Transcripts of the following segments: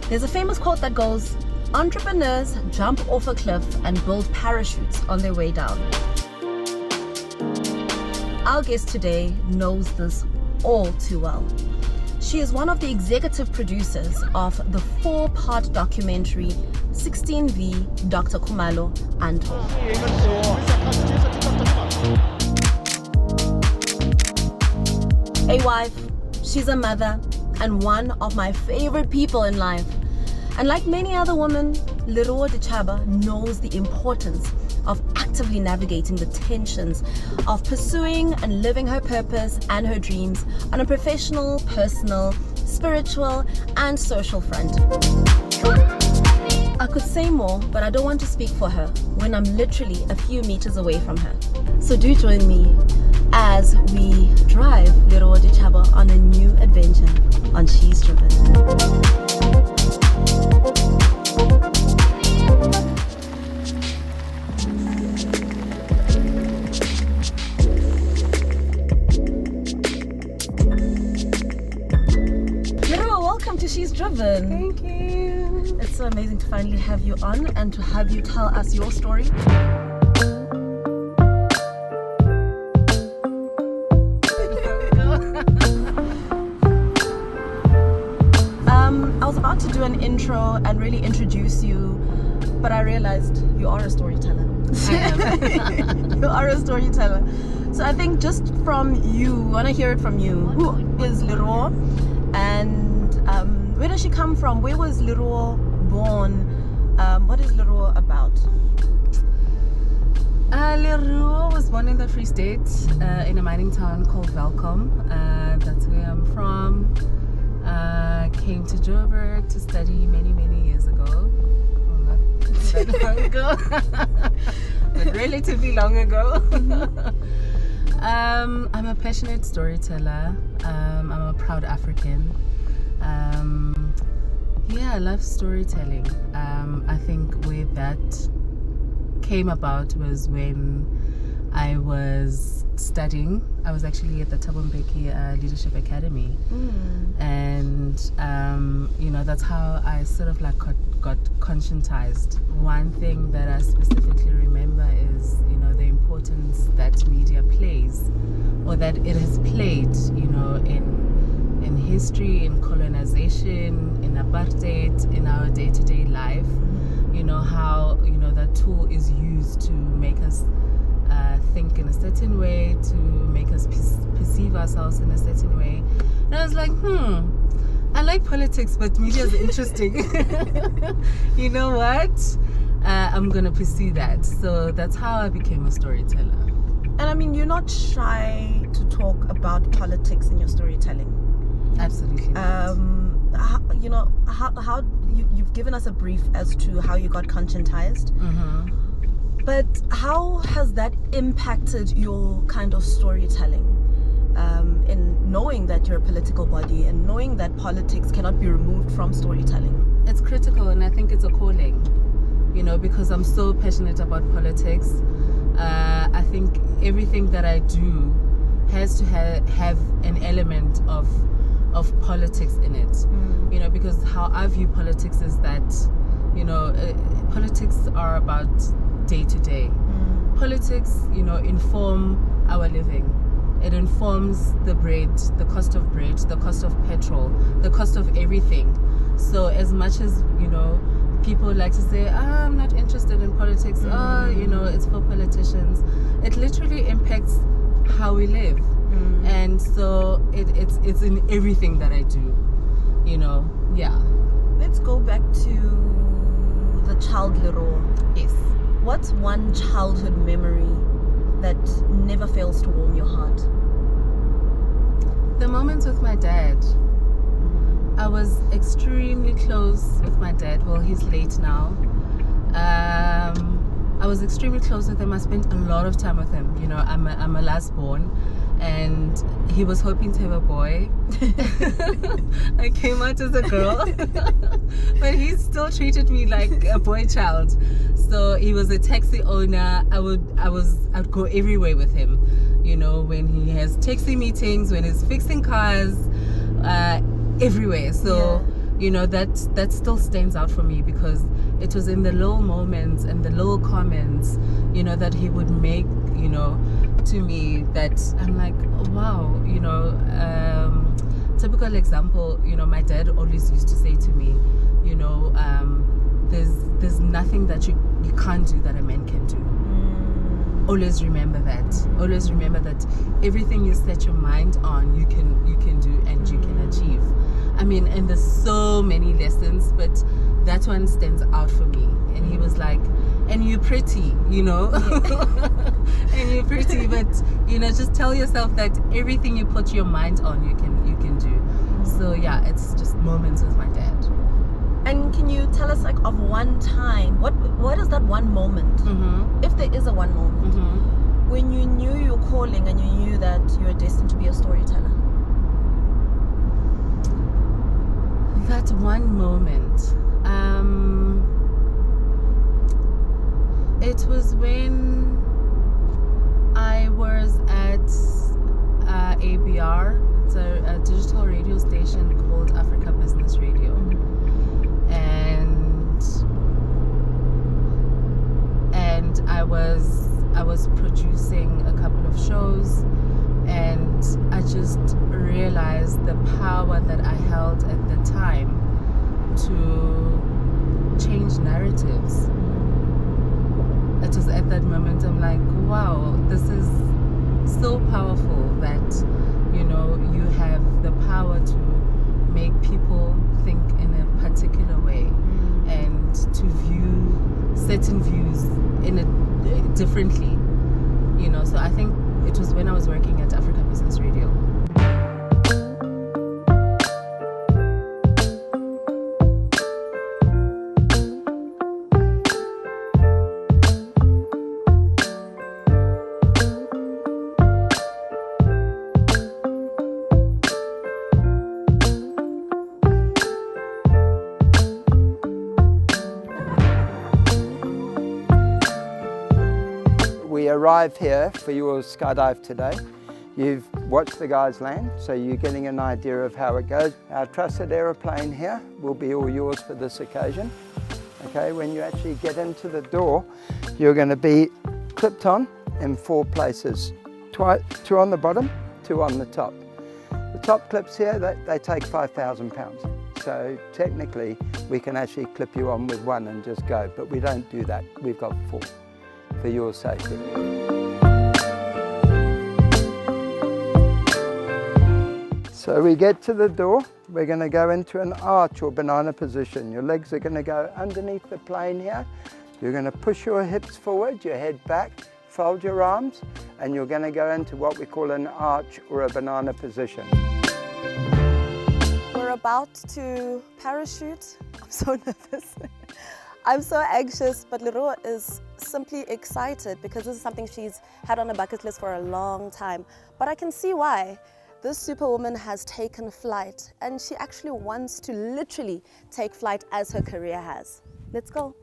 There's a famous quote that goes, entrepreneurs jump off a cliff and build parachutes on their way down. Our guest today knows this all too well. She is one of the executive producers of the 4-part documentary 16V Doctor Khumalo, Untold. A wife, she's a mother, and one of my favorite people in life. And like many other women, Leruo Dichaba knows the importance of actively navigating the tensions of pursuing and living her purpose and her dreams on a professional, personal, spiritual, and social front. I could say more, but I don't want to speak for her when I'm literally a few meters away from her. So do join me as we drive Leruo Dichaba on a new adventure on She's Driven. She's Driven. Thank you. It's so amazing to finally have you on and to have you tell us your story. I was about to do an intro and really introduce you, but I realized you are a storyteller. I am. You are a storyteller. So I think just from you, I want to hear it from you. Who is Leruo? And where does she come from? Where was Leruo born? What is Leruo about? Leruo was born in the Free State in a mining town called Welkom. That's where I'm from. Came to Joburg to study many years ago. Well, not that long ago, but relatively long ago. I'm a passionate storyteller. I'm a proud African. I love storytelling. I think where that came about was when I was studying. I was actually at the Thabo Mbeki Leadership Academy, and that's how I sort of like got conscientized. One thing that I specifically remember is the importance that media plays, or that it has played, in history, in colonization, in apartheid, in our day-to-day life. How that tool is used to make us think in a certain way, to make us perceive ourselves in a certain way. And I was like, I like politics, but media is interesting. You know what? I'm gonna pursue that. So that's how I became a storyteller. And I mean, you're not shy to talk about politics in your storytelling. Absolutely. How you've given us a brief as to how you got conscientized. But how has that impacted your kind of storytelling, in knowing that you're a political body and knowing that politics cannot be removed from storytelling? It's critical, and I think it's a calling, because I'm so passionate about politics. I think everything that I do has to have an element of politics in it. Because how I view politics is that, politics are about day to day. Politics, inform our living. It informs the bread, the cost of bread, the cost of petrol, the cost of everything. So as much as, people like to say, I'm not interested in politics, it's for politicians, it literally impacts how we live. And so it's in everything that I do, Let's go back to the child Leruo. Yes. What's one childhood memory that never fails to warm your heart? The moments with my dad. I was extremely close with my dad. Well, he's late now. I was extremely close with him. I spent a lot of time with him. I'm a last born, and he was hoping to have a boy. I came out as a girl, but he still treated me like a boy child. So he was a taxi owner. I'd go everywhere with him. When he has taxi meetings, when he's fixing cars, everywhere. So you know, that still stands out for me, because it was in the little moments and the little comments, you know, that he would make, you know, to me, that I'm like, oh, wow, you know. Typical example, you know, my dad always used to say to me, you know, there's nothing that you can't do that a man can do. Always remember that. Always remember that everything you set your mind on, you can do and you can achieve. I mean, and there's so many lessons, but that one stands out for me. And he was like, and you're pretty, you know. And you're pretty, but you know, just tell yourself that everything you put your mind on, you can do. So yeah, it's just moments with my dad. And can you tell us, like, of one time, what is that one moment, if there is a one moment, when you knew your calling and you knew that you were destined to be a storyteller? That one moment, it was when I was at ABR. It's a digital radio station called Africa Business Radio. And I was producing a couple of shows, and I just realized the power that I held at the time to change narratives. It was at that moment I'm like, wow, this is so powerful that, you know, you have the power to make people think in a particular way and to view certain views in a differently, you know. So I think it was when I was working at Africa Business Radio. We arrived here for your skydive today. You've watched the guys land, so you're getting an idea of how it goes. Our trusted aeroplane here will be all yours for this occasion. Okay, when you actually get into the door, you're going to be clipped on in 4 places. 2 on the bottom, 2 on the top. The top clips here, they take 5,000 pounds. So technically, we can actually clip you on with 1 and just go, but we don't do that. We've got 4 for your safety. So we get to the door, we're going to go into an arch or banana position. Your legs are going to go underneath the plane here. You're going to push your hips forward, your head back, fold your arms, and you're going to go into what we call an arch or a banana position. We're about to parachute. I'm so nervous. I'm so anxious, but Leruo is simply excited because this is something she's had on her bucket list for a long time. But I can see why. This superwoman has taken flight, and she actually wants to literally take flight as her career has. Let's go.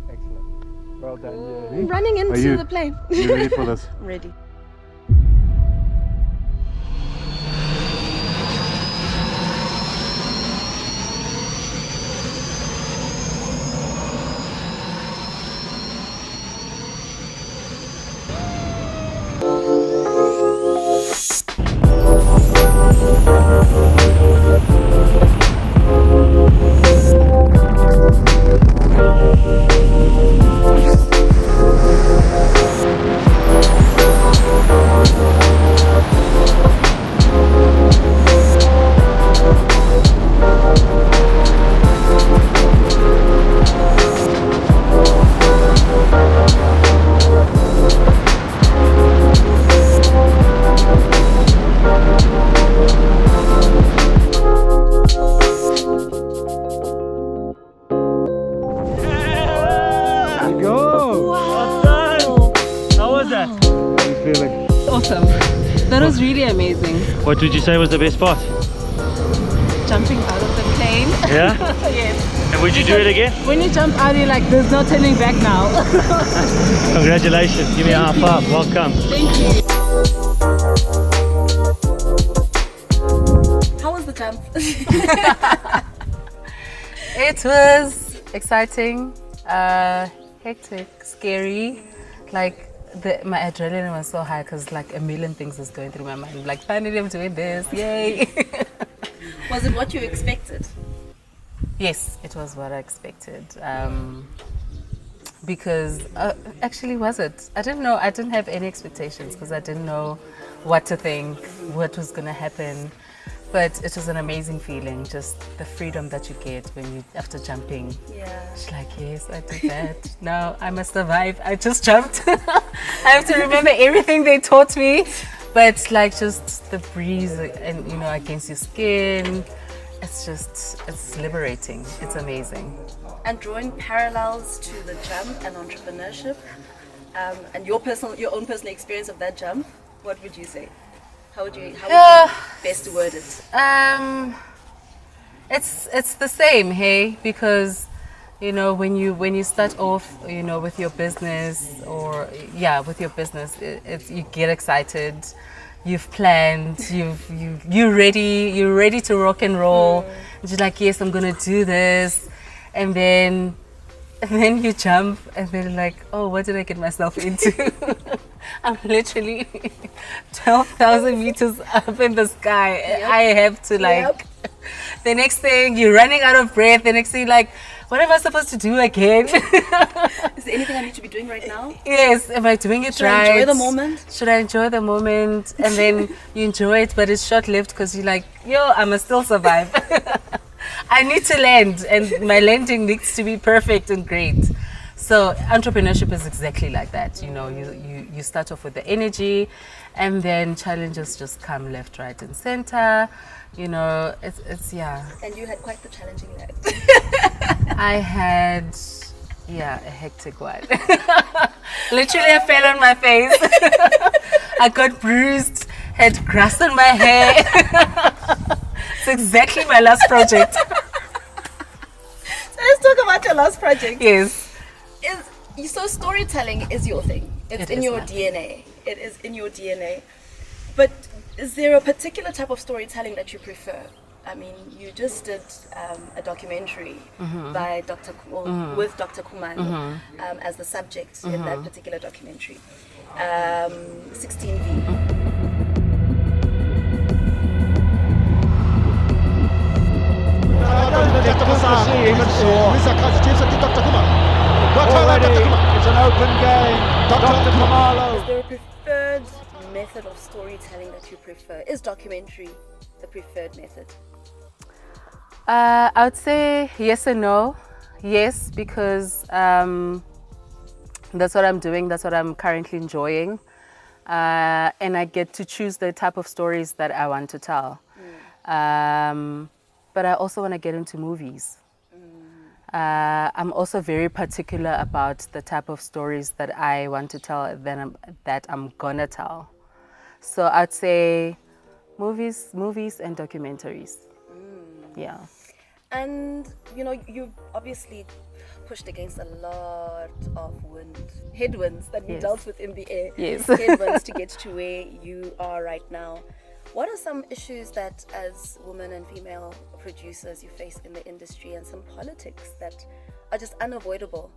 Excellent. Well done, Yuri. Running into the plane. You ready for this? I'm ready. Awesome. That was really amazing. What would you say was the best part? Jumping out of the plane. Yeah? Yes. And would you do it again? When you jump out, you're like, there's no turning back now. Congratulations. Give me a high five. Welcome. Thank you. How was the jump? It was exciting, hectic, scary. Like my adrenaline was so high because like a million things was going through my mind. Like finally I'm doing this, yay! Was it what you expected? Yes, it was what I expected. Because actually, was it? I didn't know. I didn't have any expectations because I didn't know what to think, what was gonna happen. But it was an amazing feeling, just the freedom that you get when you after jumping. Yeah. It's like, yes, I did that. Now I must survive. I just jumped. I have to remember everything they taught me. But like just the breeze and against your skin, it's liberating. It's amazing. And drawing parallels to the jump and entrepreneurship, and your own personal experience of that jump, what would you say? How would you best word it? It's the same, hey, because when you start off with your business you get excited, you've planned, you're ready to rock and roll. And you're like, yes, I'm gonna do this, and then you jump and then like, oh, what did I get myself into? I'm literally 12,000 meters up in the sky. Yep. I have to the next thing you're running out of breath. The next thing like, what am I supposed to do again? Is there anything I need to be doing right now? Yes, am I doing it right? Should I enjoy the moment? Should I enjoy the moment? And then you enjoy it, but it's short-lived because you're like, yo, I must still survive. I need to land, and my landing needs to be perfect and great. So entrepreneurship is exactly like that. You start off with the energy, and then challenges just come left, right, and center. It's yeah. And you had quite the challenging life. I had, a hectic one. Literally, I fell on my face. I got bruised, had grass on my hair. It's exactly my last project. So let's talk about your last project. Yes. So storytelling is your thing. It's in your DNA. It is in your DNA. But is there a particular type of storytelling that you prefer? I mean, you just did a documentary by with Doctor Khumalo as the subject in that particular documentary. 16V. Already, it's an open game. Doctor Khumalo. Is there a preferred method of storytelling that you prefer? Is documentary the preferred method? I would say yes and no. Yes, because that's what I'm doing. That's what I'm currently enjoying. And I get to choose the type of stories that I want to tell. But I also want to get into movies. I'm also very particular about the type of stories that I want to tell, that I'm gonna tell. So I'd say movies and documentaries. Yeah. And you obviously pushed against a lot of headwinds that you dealt with in the air. Yes. Headwinds to get to where you are right now. What are some issues that as women and female producers you face in the industry, and some politics that are just unavoidable,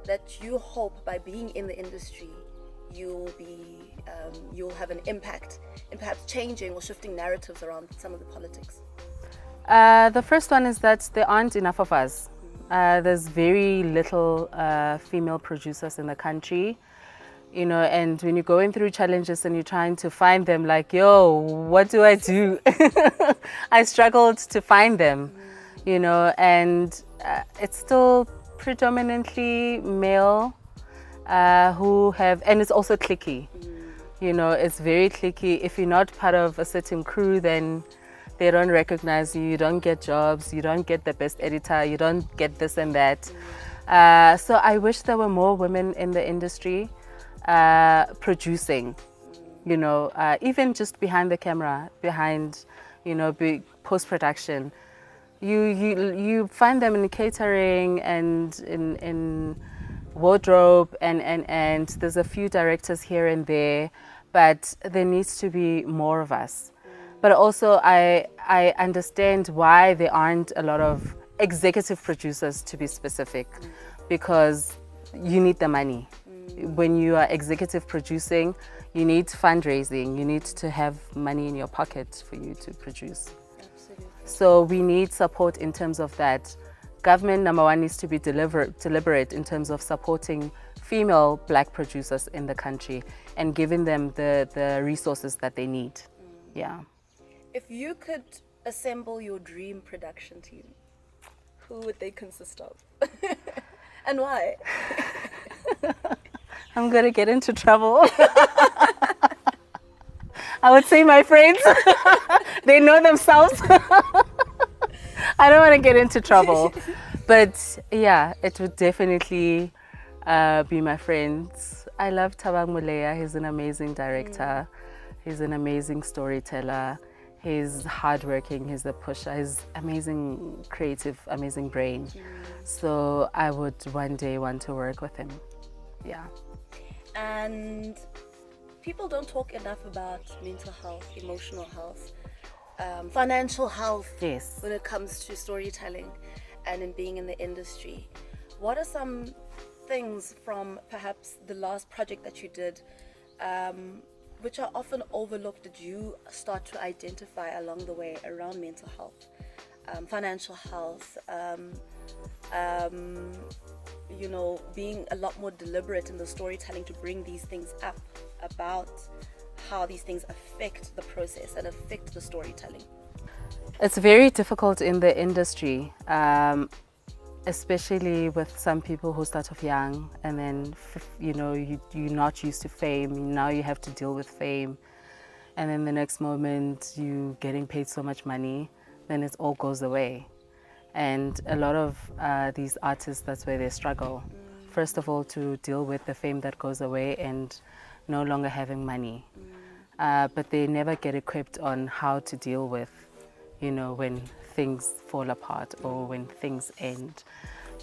that you hope by being in the industry you'll have an impact in perhaps changing or shifting narratives around some of the politics? The first one is that there aren't enough of us. There's very little female producers in the country. And when you're going through challenges and you're trying to find them, like, yo, what do I do? I struggled to find them, and it's still predominantly male who have, and it's also cliquey. It's very cliquey. If you're not part of a certain crew, then they don't recognize you, you don't get jobs, you don't get the best editor, you don't get this and that. So I wish there were more women in the industry. Producing, even just behind the camera, behind, post-production. You find them in catering and in wardrobe and there's a few directors here and there, but there needs to be more of us. But also I understand why there aren't a lot of executive producers, to be specific, because you need the money. When you are executive producing, you need fundraising, you need to have money in your pocket for you to produce. Absolutely. So we need support in terms of that. Government, number one, needs to be deliberate in terms of supporting female Black producers in the country and giving them the resources that they need. Yeah. If you could assemble your dream production team, who would they consist of? And why? I'm gonna get into trouble. I would say my friends. They know themselves. I don't want to get into trouble. But yeah, it would definitely be my friends. I love Thabang Moleya. He's an amazing director. He's an amazing storyteller. He's hardworking. He's a pusher. He's amazing, creative, amazing brain. So I would one day want to work with him. Yeah. And people don't talk enough about mental health, emotional health, financial health. Yes. When it comes to storytelling and in being in the industry. What are some things from perhaps the last project that you did which are often overlooked that you start to identify along the way around mental health, financial health, you know, being a lot more deliberate in the storytelling to bring these things up about how these things affect the process and affect the storytelling? It's very difficult in the industry, especially with some people who start off young and then, you know, you're not used to fame. Now you have to deal with fame. And then the next moment you getting paid so much money, then it all goes away. And a lot of these artists, that's where they struggle. First of all, to deal with the fame that goes away and no longer having money. But they never get equipped on how to deal with, you know, when things fall apart or when things end.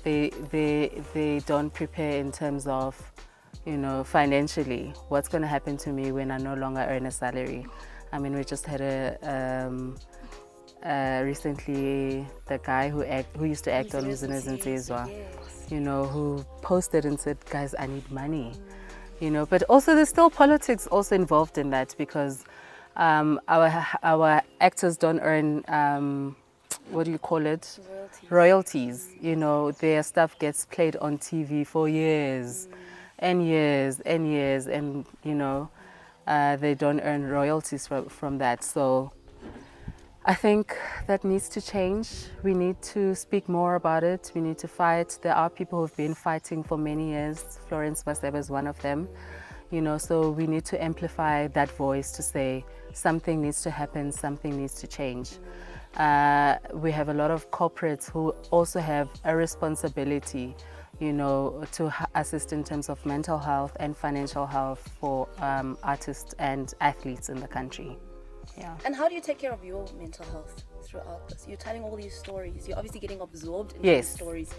They don't prepare in terms of, you know, financially, what's going to happen to me when I no longer earn a salary. I mean, we just had recently the guy who used to act on Business and Sezwa, you know, who posted and said, guys, I need money, you know. But also there's still politics also involved in that, because our actors don't earn what do you call it? Royalties. You know, their stuff gets played on TV for years and years and years, and you know, they don't earn royalties from that. So I think that needs to change. We need to speak more about it. We need to fight. There are people who've been fighting for many years. Florence Maseba is one of them. You know, so we need to amplify that voice to say something needs to happen, something needs to change. We have a lot of corporates who also have a responsibility, you know, to assist in terms of mental health and financial health for artists and athletes in the country. Yeah. And how do you take care of your mental health throughout this? You're telling all these stories. You're obviously getting absorbed in these stories.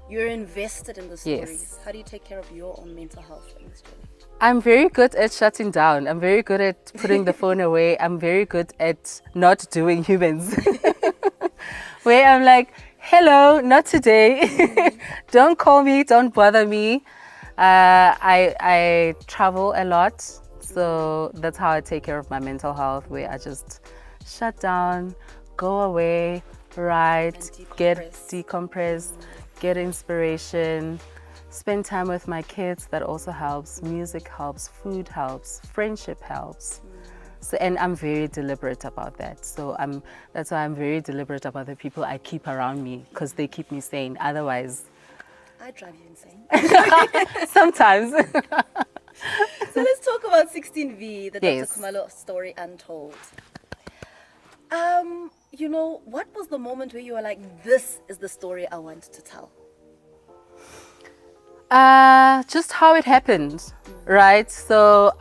You're invested in the stories. Yes. How do you take care of your own mental health in this journey? I'm very good at shutting down. I'm very good at putting the phone away. I'm very good at not doing humans. Where I'm like, hello, not today. Don't call me, don't bother me. I travel a lot. So that's how I take care of my mental health, where I just shut down, go away, write, decompress, get inspiration, spend time with my kids. That also helps. Music helps, food helps, friendship helps. So, and I'm very deliberate about that. So that's why I'm very deliberate about the people I keep around me, because they keep me sane. Otherwise, I drive you insane. sometimes. So let's talk about 16V, the Yes. Doctor Khumalo story, Untold. You know, what was the moment where you were like, this is the story I want to tell? Just how it happened, right? So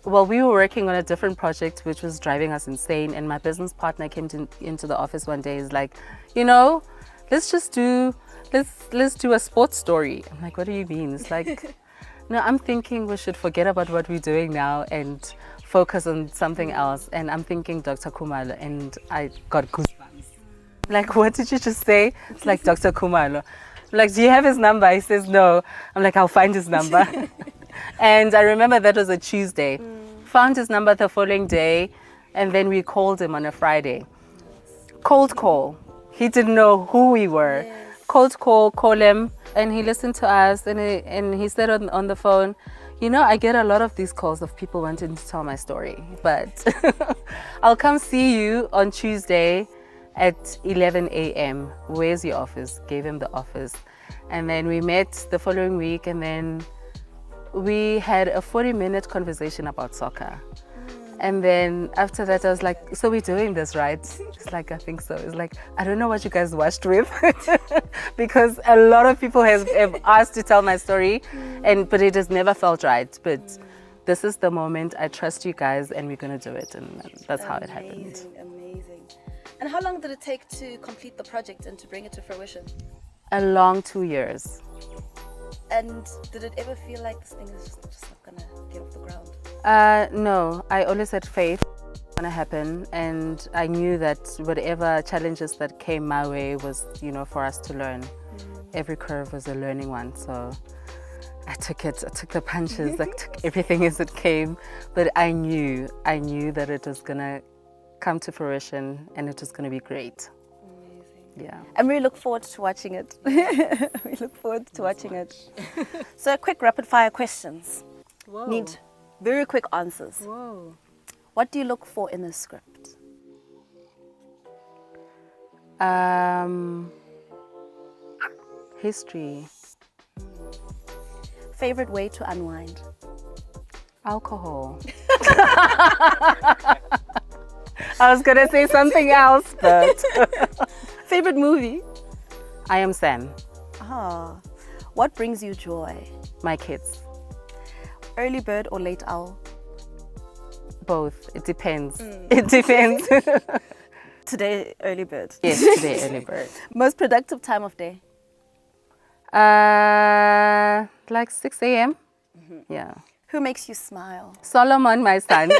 we were working on a different project which was driving us insane, and my business partner came into the office one day. He's like, you know, let's do a sports story. I'm like, what do you mean? It's like, no, I'm thinking we should forget about what we're doing now and focus on something else. And I'm thinking Doctor Khumalo, and I got goosebumps. Like, what did you just say? It's like Doctor Khumalo. I'm like, do you have his number? He says no. I'm like, I'll find his number. And I remember that was a Tuesday. Found his number the following day, and then we called him on a Friday. Cold call. He didn't know who we were. Cold call him, and he listened to us, and he said on the phone, you know, I get a lot of these calls of people wanting to tell my story, but I'll come see you on Tuesday at 11 a.m. Where's your office? Gave him the office. And then we met the following week, and then we had a 40-minute conversation about soccer. And then after that, I was like, so we're doing this, right? It's like, I think so. It's like, I don't know what you guys watched with because a lot of people have asked to tell my story, but it has never felt right. But this is the moment. I trust you guys, and we're going to do it. And that's how it happened. Amazing. And how long did it take to complete the project and to bring it to fruition? A long 2 years. And did it ever feel like this thing is just not going to get off the ground? No, I always had faith it's going to happen, and I knew that whatever challenges that came my way was, you know, for us to learn. Every curve was a learning one, so I took the punches, I took everything as it came, but I knew that it was going to come to fruition, and it was going to be great. Yeah. And we look forward to watching it. We look forward to watching it. So quick rapid fire questions. Whoa. Need very quick answers. Whoa. What do you look for in a script? History. Favorite way to unwind? Alcohol. I was gonna say something else, but Favorite movie? I Am Sam. What brings you joy? My kids. Early bird or late owl? Both. It depends. It depends. Today, early bird. Yes, today early bird. Most productive time of day? Like 6 a.m. Yeah. Who makes you smile? Solomon, my son.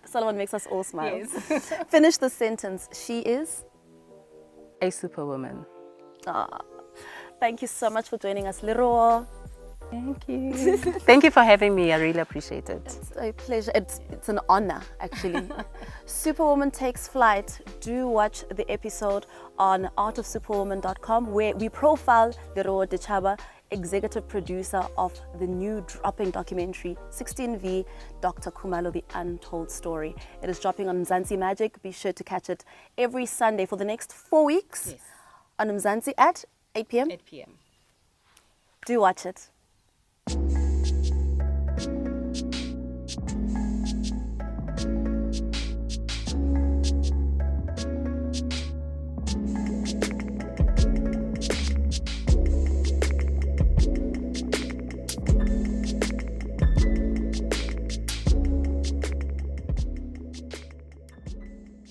Solomon makes us all smile. Yes. Finish the sentence. She is? A superwoman. Thank you so much for joining us, Leruo. Thank you. Thank you for having me. I really appreciate it. It's a pleasure. It's an honor, actually. Superwoman takes flight. Do watch the episode on artofsuperwoman.com where we profile Leruo Dichaba, executive producer of the new dropping documentary 16V, Doctor Khumalo, The Untold Story. It is dropping on Mzansi Magic. Be sure to catch it every Sunday for the next 4 weeks on Mzansi at 8 p.m. 8 p.m. Do watch it.